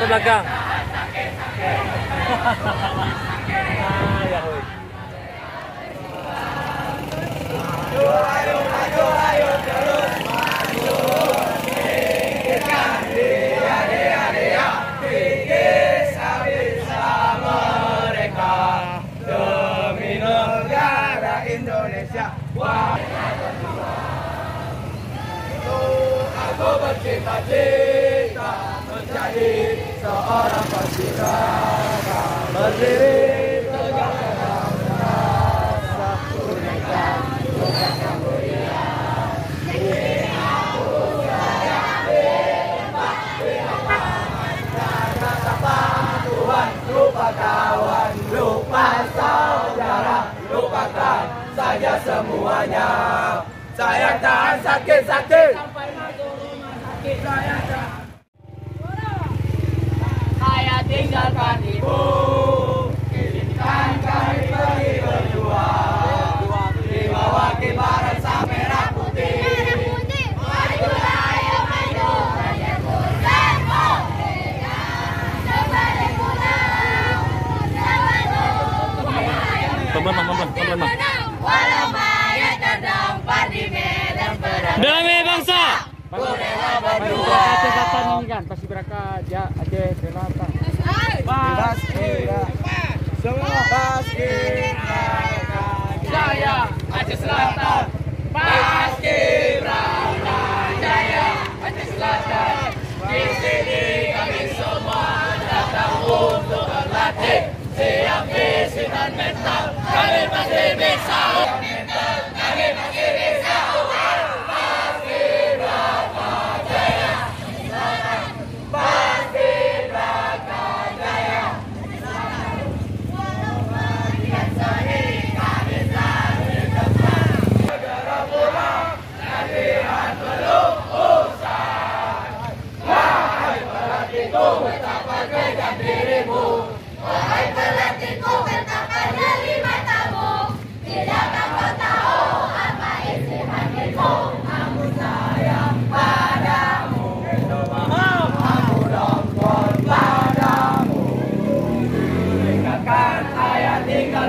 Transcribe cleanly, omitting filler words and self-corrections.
belakang. Ayo maju, ayo terus maju, tinggikan dia, tinggi bisa mereka demi negara Indonesia. Wah, aku bercita-cita menjadi seorang paskibraka, berdiri tegak dalam rasa bineka Tunggal Ika. Aku sayang di tempat kata Tuhan, lupa kawan, lupa saudara, lupakan saja semuanya. Saya tahan sakit-sakit sampai masuk rumah sakit. Saya tinggalkan ibu, izinkan kami pergi berjuang di bawah kibaran sang merah putih. Majulah, ayo maju, menjemput sang merdeka. Sebalik pulang, Pelan-pelan. walau mayat terdampar di medan perang. Damai bangsa. Bolehlah berdua. Kesehatan ini kan pasti berangkat ya Aceh Selatan. Semua paskibraka jaya Aceh Selatan. Paskibraka jaya Aceh Selatan. Di sini kami semua datang untuk berlatih. Siap fisik dan mental, kami pasti bisa. Kami pasti bisa. Paskibraka jaya Paskibraka jaya. Segera pulang, latihan belum usai. Wahai pelatihku, betapa kejam dirimu. Wahai pelatihku, betapa jeli matamu. Tidakkah kau tahu apa isi hatiku? Aku sayang padamu. Aku dongkol padamu. Tinggalkan ayah tinggal.